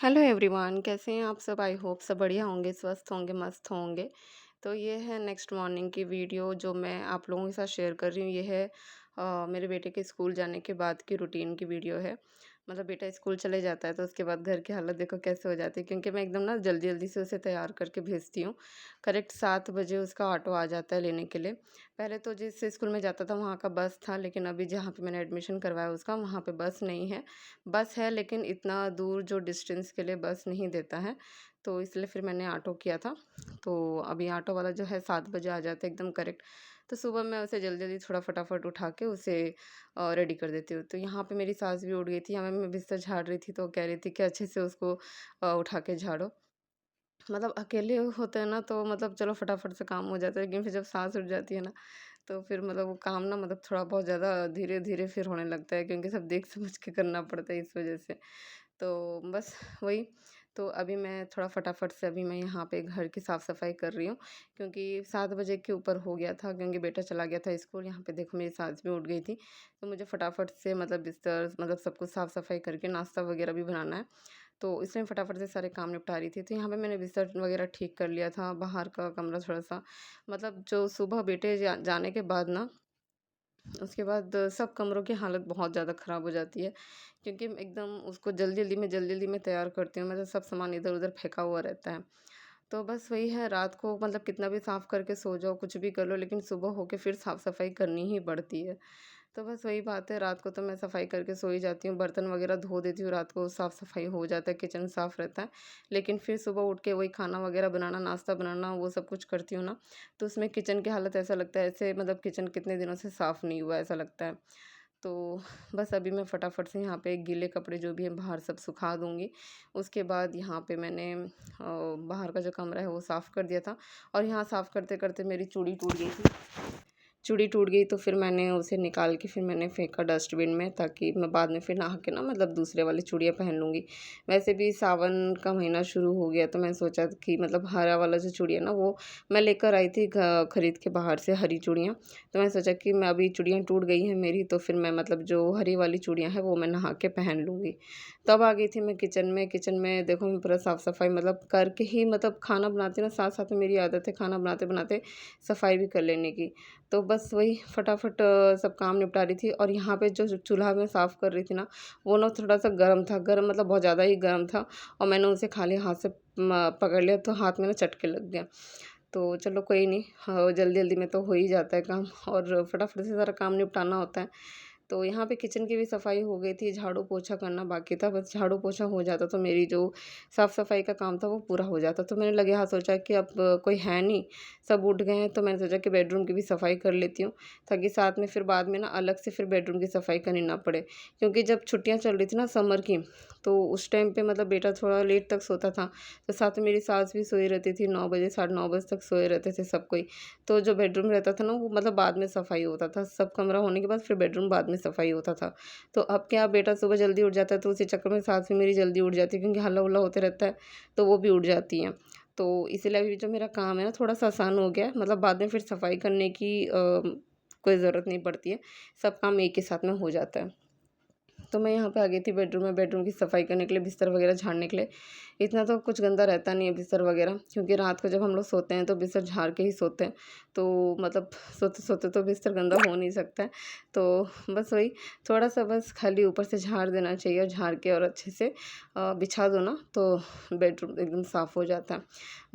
Hello everyone, कैसे हैं आप सब? आई होप सब बढ़िया होंगे, स्वस्थ होंगे, मस्त होंगे। तो ये है नेक्स्ट मॉर्निंग की वीडियो जो मैं आप लोगों के साथ शेयर कर रही हूँ। ये है मेरे बेटे के स्कूल जाने के बाद की रूटीन की वीडियो है। मतलब बेटा स्कूल चले जाता है तो उसके बाद घर की हालत देखो कैसे हो जाती है, क्योंकि मैं एकदम ना जल्दी-जल्दी से उसे तैयार करके भेजती हूँ। करेक्ट 7 बजे उसका ऑटो आ जाता है लेने के लिए। पहले तो जिस स्कूल में जाता था वहाँ का बस था, लेकिन अभी जहाँ पे मैंने एडमिशन करवाया उसका वहाँ पे बस नहीं है। बस है लेकिन इतना दूर जो डिस्टेंस के लिए बस नहीं देता है, तो इसलिए फिर मैंने ऑटो किया था। तो अभी ऑटो वाला जो है 7 बजे आ जाता है एकदम करेक्ट। तो सुबह मैं उसे जल्दी-जल्दी थोड़ा फटाफट उठा के उसे रेडी कर देती हूँ। तो यहाँ पे मेरी सास भी उठ गई थी, यहाँ मैं बिस्तर झाड़ रही थी तो कह रही थी कि अच्छे से उसको उठा के झाड़ो। मतलब अकेले होते हैं ना तो मतलब चलो फटाफट से काम हो जाता है, लेकिन फिर जब सास उठ जाती है ना तो फिर मतलब वो काम ना मतलब थोड़ा बहुत ज़्यादा धीरे-धीरे फिर होने लगता है, क्योंकि सब देख समझ के करना पड़ता है इस वज़ह से। तो बस वही, तो अभी मैं थोड़ा फटाफट से अभी मैं यहाँ पे घर की साफ़-सफ़ाई कर रही हूँ, क्योंकि 7 बजे के ऊपर हो गया था, क्योंकि बेटा चला गया था स्कूल। यहाँ पे देखो मेरी सास भी उठ गई थी, तो मुझे फटाफट से मतलब बिस्तर मतलब सब कुछ साफ़-सफ़ाई करके नाश्ता वग़ैरह भी बनाना है। तो इसलिए मैं फटाफट से सारे काम निपटा रही थी। तो यहाँ पे मैंने बिस्तर वग़ैरह ठीक कर लिया था, बाहर का कमरा थोड़ा-सा मतलब जो सुबह बेटे जाने के बाद ना उसके बाद सब कमरों की हालत बहुत ज़्यादा ख़राब हो जाती है, क्योंकि एकदम उसको जल्दी-जल्दी में तैयार करती हूँ मैं, तो सब सामान इधर-उधर फेंका हुआ रहता है। तो बस वही है, रात को मतलब कितना भी साफ़ करके सो जाओ, कुछ भी कर लो, लेकिन सुबह होके फिर साफ़-सफ़ाई करनी ही पड़ती है। तो बस वही बात है, रात को तो मैं सफ़ाई करके सो ही जाती हूँ, बर्तन वग़ैरह धो देती हूँ, रात को साफ़-सफ़ाई हो जाता है, किचन साफ़ रहता है। लेकिन फिर सुबह उठ के वही खाना वग़ैरह बनाना, नाश्ता बनाना, वो सब कुछ करती हूँ ना, तो उसमें किचन की हालत ऐसा लगता है ऐसे मतलब किचन कितने दिनों से साफ़ नहीं हुआ ऐसा लगता है। तो बस अभी मैं फटाफट से यहाँ पे गीले कपड़े जो भी हैं बाहर सब सुखा दूँगी। उसके बाद यहाँ पे मैंने बाहर का जो कमरा है वो साफ़ कर दिया था, और यहाँ साफ़ करते-करते मेरी चूड़ी टूट गई थी। चूड़ी टूट गई तो फिर मैंने उसे निकाल के फिर मैंने फेंका डस्टबिन में, ताकि मैं बाद में फिर नहा के ना मतलब दूसरे वाली चूड़ियाँ पहन लूँगी। वैसे भी सावन का महीना शुरू हो गया तो मैं सोचा कि मतलब हरा वाला जो चूड़ियाँ ना वो मैं लेकर आई थी खरीद के बाहर से हरी चूड़ियाँ। तो मैं सोचा कि मैं अभी चूड़ियाँ टूट गई हैं मेरी, तो फिर मैं मतलब जो हरी वाली चूड़ियाँ हैं वो मैं नहा के पहन लूँगी। तब आ गई थी मैं किचन में देखो मैं पूरा साफ-सफाई मतलब करके ही मतलब खाना बनाती हूँ ना, साथ-साथ में मेरी आदत है खाना बनाते-बनाते सफाई भी कर लेने की। तो बस वही फटाफट सब काम निपटा रही थी, और यहाँ पे जो चूल्हा मैं साफ़ कर रही थी ना, वो ना थोड़ा-सा गरम था, गरम मतलब बहुत ज़्यादा ही गरम था, और मैंने उसे खाली हाथ से पकड़ लिया तो हाथ में ना चटके लग गया। तो चलो कोई नहीं, हाँ, जल्दी-जल्दी में तो हो ही जाता है काम, और फटाफट से सारा काम निपटाना होता है। तो यहाँ पे किचन की भी सफाई हो गई थी, झाड़ू-पोछा करना बाकी था, बस झाड़ू-पोछा हो जाता तो मेरी जो साफ-सफाई का काम था वो पूरा हो जाता। तो मैंने लगे हाथ सोचा कि अब कोई है नहीं, सब उठ गए हैं, तो मैंने सोचा कि बेडरूम की भी सफाई कर लेती हूँ, ताकि साथ में फिर बाद में ना अलग से फिर बेडरूम की सफाई करनी ना पड़े। क्योंकि जब छुट्टियाँ चल रही थी ना समर की, तो उस टाइम पे मतलब बेटा थोड़ा लेट तक सोता था, तो साथ में मेरी सास भी सोई रहती थी, 9 बजे, साढ़े 9 बजे तक सोए रहते थे सब कोई। तो जो बेडरूम रहता था ना वो मतलब बाद में सफाई होता था, सब कमरा होने के बाद फिर बेडरूम बाद में सफाई होता था। तो अब क्या, बेटा सुबह जल्दी उठ जाता है तो उसी चक्कर में सास भी मेरी जल्दी उठ जाती है, क्योंकि हल्ला-उल्ला होते रहता है, तो वो भी उठ जाती हैं। तो इसीलिए अभी जो मेरा काम है ना थोड़ा-सा आसान हो गया है, मतलब बाद में फिर सफाई करने की कोई ज़रूरत नहीं पड़ती है, सब काम एक ही साथ में हो जाता है। तो मैं यहाँ पे आ गई थी बेडरूम में, बेडरूम की सफाई करने के लिए, बिस्तर वगैरह झाड़ने के लिए। इतना तो कुछ गंदा रहता नहीं है बिस्तर वगैरह, क्योंकि रात को जब हम लोग सोते हैं तो बिस्तर झाड़ के ही सोते हैं। तो मतलब सोते-सोते तो बिस्तर गंदा हो नहीं सकता है। तो बस वही थोड़ा-सा बस खाली ऊपर से झाड़ देना चाहिए, और झाड़ के और अच्छे से बिछा दो ना तो बेडरूम एकदम साफ़ हो जाता है।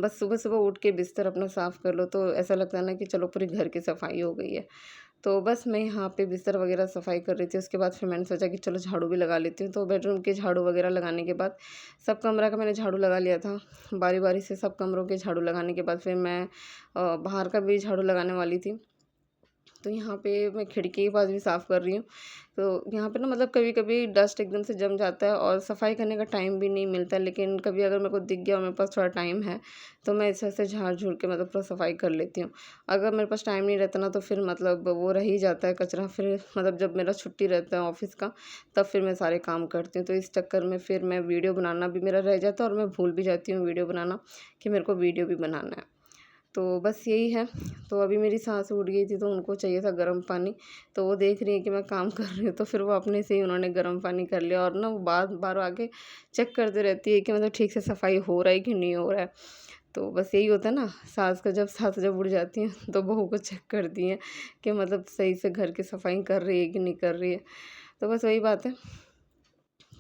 बस सुबह-सुबह उठ के बिस्तर अपना साफ़ कर लो तो ऐसा लगता है ना कि चलो पूरे घर की सफाई हो गई है। तो बस मैं यहाँ पे बिस्तर वगैरह सफाई कर रही थी, उसके बाद फिर मैंने सोचा कि चलो झाड़ू भी लगा लेती हूँ। तो बेडरूम के झाड़ू वगैरह लगाने के बाद सब कमरा का मैंने झाड़ू लगा लिया था। बारी-बारी से सब कमरों के झाड़ू लगाने के बाद फिर मैं बाहर का भी झाड़ू लगाने वाली थी। तो यहाँ पे मैं खिड़की के पास भी साफ़ कर रही हूँ। तो यहाँ पे ना मतलब कभी-कभी डस्ट एकदम से जम जाता है और सफाई करने का टाइम भी नहीं मिलता है, लेकिन कभी अगर मेरे को दिख गया और मेरे पास थोड़ा टाइम है, तो मैं ऐसे-ऐसे झाड़-झूड़ के मतलब पूरा सफाई कर लेती हूँ। अगर मेरे पास टाइम नहीं रहता ना तो फिर मतलब वो रह ही जाता है कचरा, फिर मतलब जब मेरा छुट्टी रहता है ऑफ़िस का, तब फिर मैं सारे काम करती हूँ। तो इस चक्कर में फिर मैं वीडियो बनाना भी मेरा रह जाता है, और मैं भूल भी जाती हूँ वीडियो बनाना, कि मेरे को वीडियो भी बनाना है। तो बस यही है। तो अभी मेरी साँस उठ गई थी तो उनको चाहिए था गर्म पानी, तो वो देख रही हैं कि मैं काम कर रही हूँ, तो फिर वो अपने से ही उन्होंने गर्म पानी कर लिया और ना वो बार-बार आके चेक करते रहती है कि मतलब ठीक से सफाई हो रहा है कि नहीं हो रहा है। तो बस यही होता है ना, सास जब उठ जाती हैं तो बहू को चेक करती हैं कि मतलब सही से घर की सफाई कर रही है कि नहीं कर रही है। तो बस वही बात है।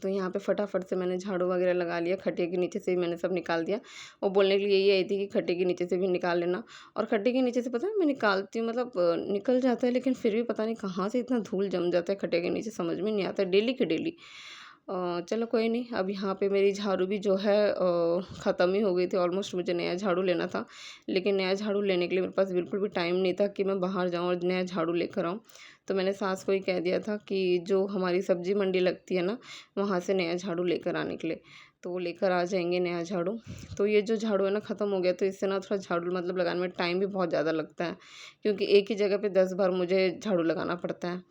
तो यहाँ पे फटाफट से मैंने झाड़ू वगैरह लगा लिया, खटिया के नीचे से भी मैंने सब निकाल दिया। वो बोलने के लिए यही आई थी कि खटिया के नीचे से भी निकाल लेना, और खटिया के नीचे से पता है मैं निकालती हूँ मतलब निकल जाता है, लेकिन फिर भी पता नहीं कहाँ से इतना धूल जम जाता है खटिया के नीचे, समझ में नहीं आता है डेली के डेली। चलो कोई नहीं, अब यहाँ पे मेरी झाड़ू भी जो है ख़त्म ही हो गई थी ऑलमोस्ट, मुझे नया झाड़ू लेना था। लेकिन नया झाड़ू लेने के लिए मेरे पास बिल्कुल भी टाइम नहीं था कि मैं बाहर जाऊँ और नया झाड़ू लेकर आऊँ। तो मैंने सास को ही कह दिया था कि जो हमारी सब्ज़ी मंडी लगती है ना, वहाँ से नया झाड़ू लेकर आने के लिए। तो वो लेकर आ जाएँगे नया झाड़ू। तो ये जो झाड़ू है ना ख़त्म हो गया, तो इससे ना थोड़ा झाड़ू मतलब लगाने में टाइम भी बहुत ज़्यादा लगता है, क्योंकि एक ही जगह पे 10 बार मुझे झाड़ू लगाना पड़ता है।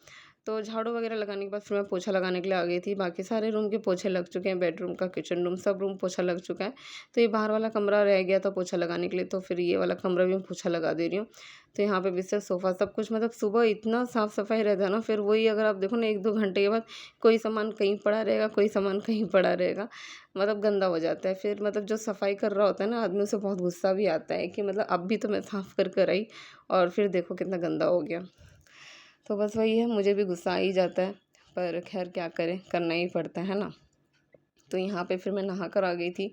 तो झाड़ू वगैरह लगाने के बाद फिर मैं पोछा लगाने के लिए आ गई थी। बाकी सारे रूम के पोछे लग चुके हैं, बेडरूम का, किचन रूम, सब रूम पोछा लग चुका है। तो ये बाहर वाला कमरा रह गया था पोछा लगाने के लिए, तो फिर ये वाला कमरा भी मैं पोछा लगा दे रही हूँ। तो यहाँ पे बिस्तर, सोफ़ा सब कुछ मतलब सुबह इतना साफ-सफाई रहता है ना, फिर वही अगर आप देखो ना 1-2 घंटे के बाद कोई सामान कहीं पड़ा रहेगा, कोई सामान कहीं पड़ा रहेगा, मतलब गंदा हो जाता है। फिर मतलब जो सफाई कर रहा होता है ना आदमी, उसे बहुत गुस्सा भी आता है कि मतलब अब भी तो मैं साफ कर कर आई और फिर देखो कितना गंदा हो गया। तो बस वही है, मुझे भी गुस्सा आ ही जाता है, पर ख़ैर क्या करें, करना ही पड़ता है ना। तो यहाँ पे फिर मैं नहा कर आ गई थी।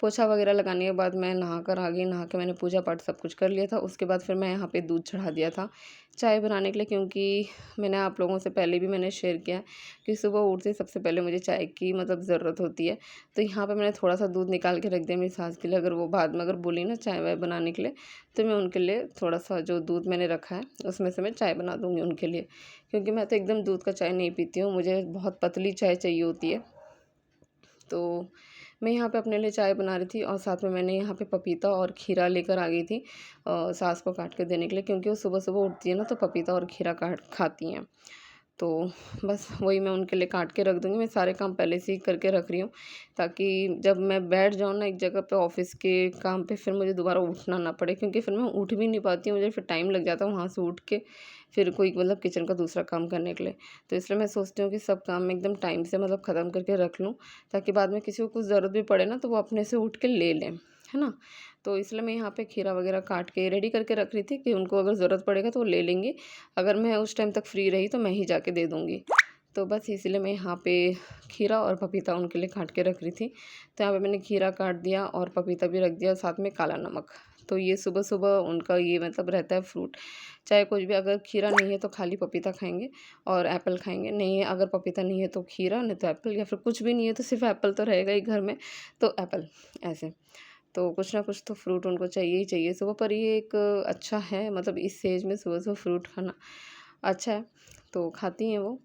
पोछा वगैरह लगाने के बाद मैं नहा कर आ गई, नहा के मैंने पूजा पाठ सब कुछ कर लिया था। उसके बाद फिर मैं यहाँ पे दूध चढ़ा दिया था चाय बनाने के लिए, क्योंकि मैंने आप लोगों से पहले भी मैंने शेयर किया कि सुबह उठते ही सबसे पहले मुझे चाय की मतलब ज़रूरत होती है। तो यहाँ पे मैंने थोड़ा-सा दूध निकाल के रख दिया मेरी सास के लिए, अगर वो बाद में अगर बोली ना चाय-वाय बनाने के लिए, तो मैं उनके लिए थोड़ा-सा जो दूध मैंने रखा है, उसमें से मैं चाय बना दूँगी उनके लिए। क्योंकि मैं तो एकदम दूध का चाय नहीं पीती हूँ, मुझे बहुत पतली चाय चाहिए होती है। तो मैं यहाँ पे अपने लिए चाय बना रही थी और साथ में मैंने यहाँ पे पपीता और खीरा लेकर आ गई थी सास को काट के देने के लिए, क्योंकि वो सुबह-सुबह उठती है ना तो पपीता और खीरा काट खाती हैं। तो बस वही मैं उनके लिए काट के रख दूँगी। मैं सारे काम पहले से ही करके रख रही हूँ, ताकि जब मैं बैठ जाऊँ ना एक जगह पे ऑफ़िस के काम पे, फिर मुझे दोबारा उठना ना पड़े, क्योंकि फिर मैं उठ भी नहीं पाती हूँ, मुझे फिर टाइम लग जाता है वहाँ से उठ के फिर कोई मतलब किचन का दूसरा काम करने के लिए। तो इसलिए मैं सोचती हूँ कि सब काम मैं एकदम टाइम से मतलब ख़त्म करके रख लूँ, ताकि बाद में किसी को कुछ ज़रूरत भी पड़े ना तो वो अपने से उठ के ले लें, है ना? तो इसलिए मैं यहाँ पे खीरा वगैरह काट के रेडी करके रख रही थी कि उनको अगर ज़रूरत पड़ेगा तो वो ले लेंगे। अगर मैं उस टाइम तक फ्री रही तो मैं ही जाके दे दूँगी। तो बस इसीलिए मैं यहाँ पे खीरा और पपीता उनके लिए काट के रख रही थी। तो यहाँ पे मैंने खीरा काट दिया और पपीता भी रख दिया, साथ में काला नमक। तो ये सुबह-सुबह उनका ये मतलब रहता है फ्रूट। चाहे कुछ भी, अगर खीरा नहीं है तो खाली पपीता खाएँगे और एप्पल खाएँगे। नहीं है, अगर पपीता नहीं है तो खीरा, नहीं तो एप्पल, या फिर कुछ भी नहीं है तो सिर्फ़ एप्पल तो रहेगा ही घर में, तो एप्पल, ऐसे। तो कुछ ना कुछ तो फ्रूट उनको चाहिए ही चाहिए सुबह, पर ये एक अच्छा है, मतलब इस एज में सुबह-सुबह फ्रूट खाना अच्छा है, तो खाती हैं वो।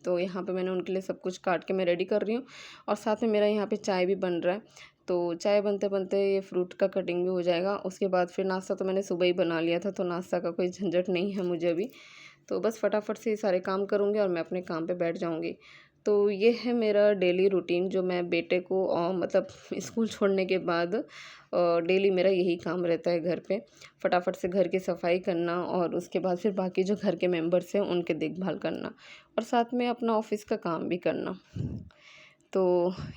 तो यहाँ पे मैंने उनके लिए सब कुछ काट के मैं रेडी कर रही हूँ और साथ में मेरा यहाँ पे चाय भी बन रहा है। तो चाय बनते-बनते ये फ्रूट का कटिंग भी हो जाएगा। उसके बाद फिर नाश्ता तो मैंने सुबह ही बना लिया था, तो नाश्ता का कोई झंझट नहीं है मुझे अभी। तो बस फटाफट से ये सारे काम करूँगी और मैं अपने काम पे बैठ जाऊँगी। तो ये है मेरा डेली रूटीन, जो मैं बेटे को मतलब स्कूल छोड़ने के बाद डेली मेरा यही काम रहता है घर पे। फटाफट से घर की सफाई करना और उसके बाद फिर बाकी जो घर के मेंबर्स हैं उनकी देखभाल करना और साथ में अपना ऑफ़िस का काम भी करना। तो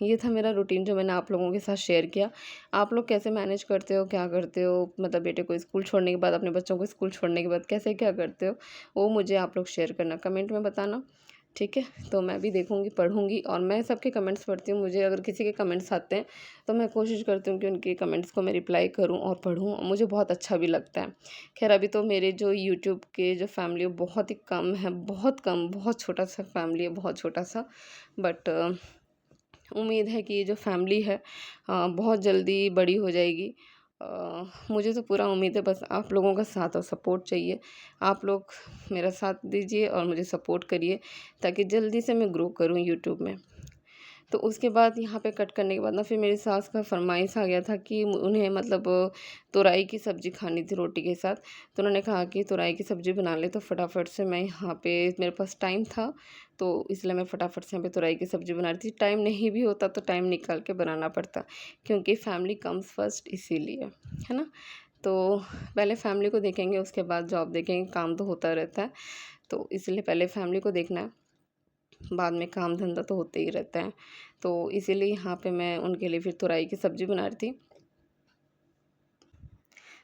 ये था मेरा रूटीन जो मैंने आप लोगों के साथ शेयर किया। आप लोग कैसे मैनेज करते हो, क्या करते हो? मतलब बेटे को स्कूल छोड़ने के बाद, अपने बच्चों को स्कूल छोड़ने के बाद कैसे क्या करते हो? वो मुझे आप लोग शेयर करना, कमेंट में बताना, ठीक है? तो मैं भी देखूँगी, पढ़ूँगी और मैं सबके कमेंट्स पढ़ती हूँ। मुझे अगर किसी के कमेंट्स आते हैं, तो मैं कोशिश करती हूँ कि उनके कमेंट्स को मैं रिप्लाई करूँ और पढ़ूँ, और मुझे बहुत अच्छा भी लगता है। ख़ैर अभी तो मेरे जो यूट्यूब के जो फैमिली है बहुत ही कम है, बहुत कम, बहुत छोटा-सा फैमिली है, बहुत छोटा-सा, बट उम्मीद है कि ये जो फैमिली है बहुत जल्दी बड़ी हो जाएगी। मुझे तो पूरा उम्मीद है, बस आप लोगों का साथ और सपोर्ट चाहिए। आप लोग मेरा साथ दीजिए और मुझे सपोर्ट करिए, ताकि जल्दी से मैं ग्रो करूँ यूट्यूब में। तो उसके बाद यहाँ पे कट करने के बाद ना फिर मेरी सास का फ़रमाइश आ गया था कि उन्हें मतलब तुरई की सब्ज़ी खानी थी रोटी के साथ। तो उन्होंने कहा कि तुरई की सब्ज़ी बना ले, तो फटाफट से मैं यहाँ पे, मेरे पास टाइम था, तो इसलिए मैं फटाफट से यहाँ पे तुरई की सब्ज़ी बना रही थी। टाइम नहीं भी होता तो टाइम निकाल के बनाना पड़ता, क्योंकि फैमिली कम्स फर्स्ट, इसीलिए, है ना? तो पहले फैमिली को देखेंगे, उसके बाद जॉब देखेंगे, काम तो होता रहता है। तो इसलिए पहले फैमिली को देखना है, बाद में काम धंधा तो होते ही रहता है। तो इसीलिए यहाँ पे मैं उनके लिए फिर तुरई की सब्ज़ी बना रही थी।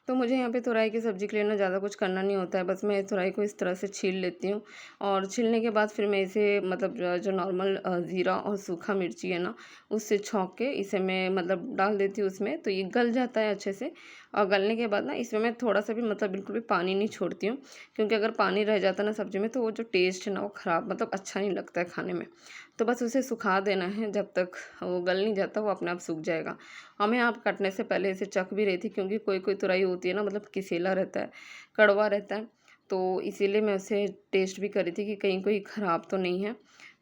तो मुझे यहाँ पे तुरई की सब्ज़ी के लिए ना ज़्यादा कुछ करना नहीं होता है, बस मैं तुरई को इस तरह से छील लेती हूँ और छीलने के बाद फिर मैं इसे मतलब जो नॉर्मल ज़ीरा और सूखा मिर्ची है ना, उससे छौंक के इसे मैं मतलब डाल देती हूँ उसमें, तो ये गल जाता है अच्छे से। और गलने के बाद ना इसमें मैं थोड़ा सा भी मतलब बिल्कुल भी पानी नहीं छोड़ती हूँ, क्योंकि अगर पानी रह जाता है ना सब्ज़ी में तो वो जो टेस्ट है ना वो ख़राब मतलब अच्छा नहीं लगता है खाने में। तो बस उसे सुखा देना है, जब तक वो गल नहीं जाता वो अपने आप सूख जाएगा। और मैं यहाँ काटने से पहले इसे चख भी रही थी, क्योंकि कोई कोई तुरई होती है ना मतलब किसेला रहता है, कड़वा रहता है, तो इसीलिए मैं उसे टेस्ट भी कर रही थी कि कहीं कोई ख़राब तो नहीं है।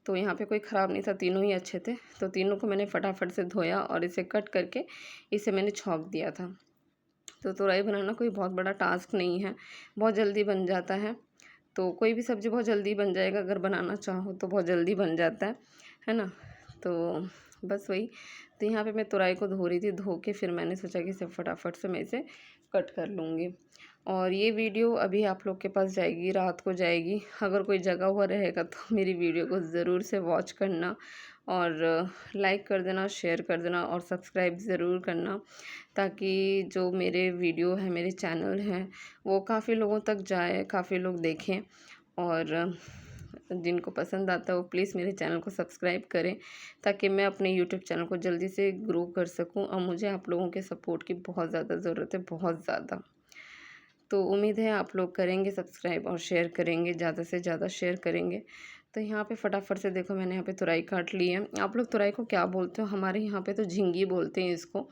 तो यहाँ पे कोई ख़राब नहीं था, तीनों ही अच्छे थे। तो तीनों को मैंने फटाफट से धोया और इसे कट करके इसे मैंने छौंक दिया था। तो तुरई बनाना कोई बहुत बड़ा टास्क नहीं है, बहुत जल्दी बन जाता है। तो कोई भी सब्ज़ी बहुत जल्दी बन जाएगा, अगर बनाना चाहो तो बहुत जल्दी बन जाता है ना? तो बस वही। तो यहाँ पे मैं तुरई को धो रही थी, धो के फिर मैंने सोचा कि इसे फटाफट से मैं इसे कट कर लूँगी। और ये वीडियो अभी आप लोग के पास जाएगी, रात को जाएगी। अगर कोई जगा हुआ रहेगा तो मेरी वीडियो को ज़रूर से वॉच करना और लाइक कर देना, शेयर कर देना और सब्सक्राइब ज़रूर करना, ताकि जो मेरे वीडियो है, मेरे चैनल हैं, वो काफ़ी लोगों तक जाए, काफ़ी लोग देखें। और जिनको पसंद आता है वो प्लीज़ मेरे चैनल को सब्सक्राइब करें, ताकि मैं अपने यूट्यूब चैनल को जल्दी से ग्रो कर सकूं। और मुझे आप लोगों के सपोर्ट की बहुत ज़्यादा ज़रूरत है, बहुत ज़्यादा। तो उम्मीद है आप लोग करेंगे सब्सक्राइब और शेयर करेंगे, ज़्यादा से ज़्यादा शेयर करेंगे। तो यहाँ पे फटाफट से देखो मैंने यहाँ पे तुरई काट ली है। आप लोग तुरई को क्या बोलते हो? हमारे यहाँ पे तो झींगी बोलते हैं इसको।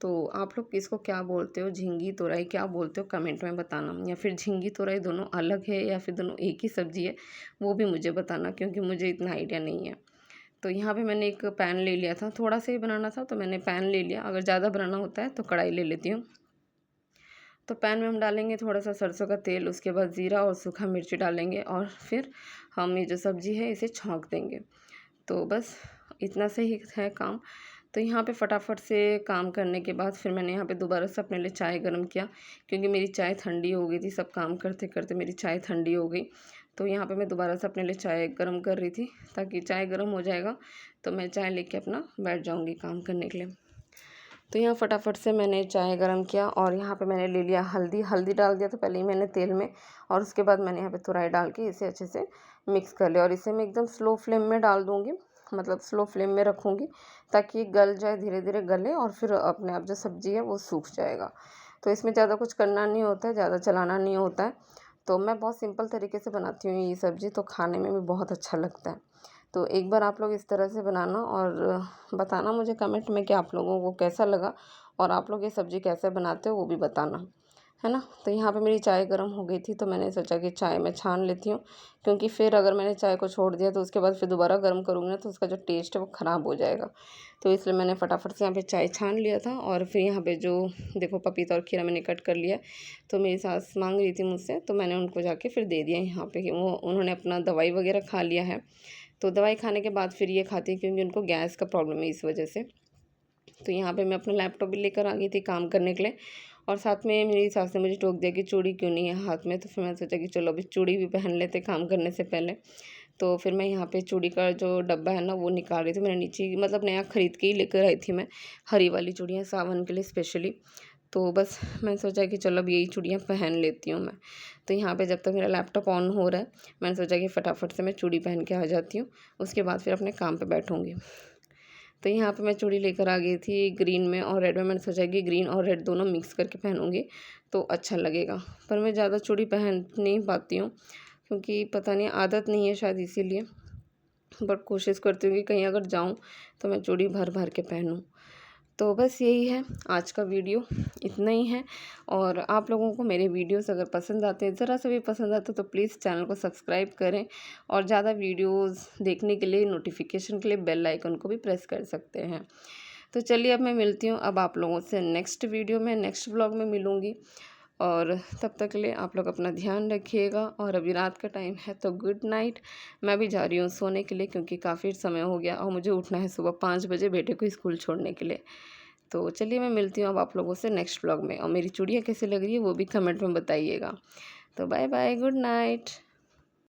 तो आप लोग इसको क्या बोलते हो? झींगी तुरई क्या बोलते हो? कमेंट में बताना। या फिर झींगी तुरई दोनों अलग है या फिर दोनों एक ही सब्ज़ी है, वो भी मुझे बताना, क्योंकि मुझे इतना आइडिया नहीं है। तो यहाँ पे मैंने एक पैन ले लिया था, थोड़ा सा ही बनाना था तो मैंने पैन ले लिया। अगर ज़्यादा बनाना होता है तो कढ़ाई ले लेती हूँ। तो पैन में हम डालेंगे थोड़ा सा सरसों का तेल, उसके बाद ज़ीरा और सूखा मिर्ची डालेंगे और फिर हम ये जो सब्ज़ी है इसे छौंक देंगे। तो बस इतना से ही है काम। तो यहाँ पे फटाफट से काम करने के बाद फिर मैंने यहाँ पे दोबारा से अपने लिए चाय गर्म किया, क्योंकि मेरी चाय ठंडी हो गई थी। सब काम करते करते मेरी चाय ठंडी हो गई। तो यहाँ पे मैं दोबारा से अपने लिए चाय गर्म कर रही थी, ताकि चाय गर्म हो जाएगा तो मैं चाय लेके अपना बैठ जाऊँगी काम करने के लिए। तो यहाँ फटाफट से मैंने चाय गरम किया और यहाँ पे मैंने ले लिया हल्दी। हल्दी डाल दिया था पहले ही मैंने तेल में, और उसके बाद मैंने यहाँ पे तुरई डाल के इसे अच्छे से मिक्स कर लिया। और इसे मैं एकदम स्लो फ्लेम में डाल दूँगी, मतलब स्लो फ्लेम में रखूँगी, ताकि गल जाए, धीरे धीरे गले और फिर अपने आप जो सब्ज़ी है वो सूख जाएगा। तो इसमें ज़्यादा कुछ करना नहीं होता है, ज़्यादा चलाना नहीं होता है। तो मैं बहुत सिंपल तरीके से बनाती हूँ ये सब्ज़ी, तो खाने में भी बहुत अच्छा लगता है। तो एक बार आप लोग इस तरह से बनाना और बताना मुझे कमेंट में कि आप लोगों को कैसा लगा, और आप लोग ये सब्ज़ी कैसे बनाते हो वो भी बताना, है ना? तो यहाँ पे मेरी चाय गर्म हो गई थी, तो मैंने सोचा कि चाय मैं छान लेती हूँ, क्योंकि फिर अगर मैंने चाय को छोड़ दिया तो उसके बाद फिर दोबारा गर्म करूँगी ना तो उसका जो टेस्ट है वो ख़राब हो जाएगा। तो इसलिए मैंने फटाफट से यहाँ पे चाय छान लिया था। और फिर यहाँ पे जो देखो पपीता और खीरा मैंने कट कर लिया। तो मेरी सास मांग रही थी मुझसे, तो मैंने उनको जाके फिर दे दिया यहाँ पे कि वो उन्होंने अपना दवाई वगैरह खा लिया है। तो दवाई खाने के बाद फिर ये खाती है, क्योंकि उनको गैस का प्रॉब्लम है इस वजह से। तो यहाँ पे मैं अपना लैपटॉप भी लेकर आ गई थी काम करने के लिए, और साथ में मेरी सास ने मुझे टोक दिया कि चूड़ी क्यों नहीं है हाथ में। तो फिर मैंने सोचा कि चलो अभी चूड़ी भी पहन लेते काम करने से पहले। तो फिर मैं यहाँ पे चूड़ी का जो डब्बा है ना वो निकाल रही थी। मैंने नीचे मतलब नया ख़रीद के ही लेकर आई थी मैं, हरी वाली चूड़ियाँ सावन के लिए स्पेशली। तो बस मैंने सोचा कि चलो अब यही चूड़ियाँ पहन लेती हूँ मैं। तो यहाँ पे जब तक मेरा लैपटॉप ऑन हो रहा है, मैंने सोचा कि फटाफट से मैं चूड़ी पहन के आ जाती हूँ, उसके बाद फिर अपने काम पे बैठूँगी। तो यहाँ पे मैं चूड़ी लेकर आ गई थी ग्रीन में और रेड में। मैंने सोचा कि ग्रीन और रेड दोनों मिक्स करके पहनूँगी तो अच्छा लगेगा। पर मैं ज़्यादा चूड़ी पहन नहीं पाती हूँ, क्योंकि पता नहीं आदत नहीं है शायद इसीलिए। बट कोशिश करती हूँ कि कहीं अगर जाऊँ तो मैं चूड़ी भर भर के पहनूँ। तो बस यही है आज का वीडियो, इतना ही है। और आप लोगों को मेरे वीडियोस अगर पसंद आते हैं, ज़रा सा भी पसंद आते तो प्लीज़ चैनल को सब्सक्राइब करें, और ज़्यादा वीडियोस देखने के लिए नोटिफिकेशन के लिए बेल आइकन को भी प्रेस कर सकते हैं। तो चलिए अब मैं मिलती हूँ अब आप लोगों से नेक्स्ट वीडियो में, नेक्स्ट व्लॉग में मिलूँगी। और तब तक के लिए आप लोग अपना ध्यान रखिएगा। और अभी रात का टाइम है तो गुड नाइट। मैं भी जा रही हूँ सोने के लिए, क्योंकि काफ़ी समय हो गया और मुझे उठना है सुबह 5 बजे बेटे को स्कूल छोड़ने के लिए। तो चलिए मैं मिलती हूँ अब आप लोगों से नेक्स्ट व्लॉग में, और मेरी चूड़ियाँ कैसी लग रही है वो भी कमेंट में बताइएगा। तो बाय बाय, गुड नाइट।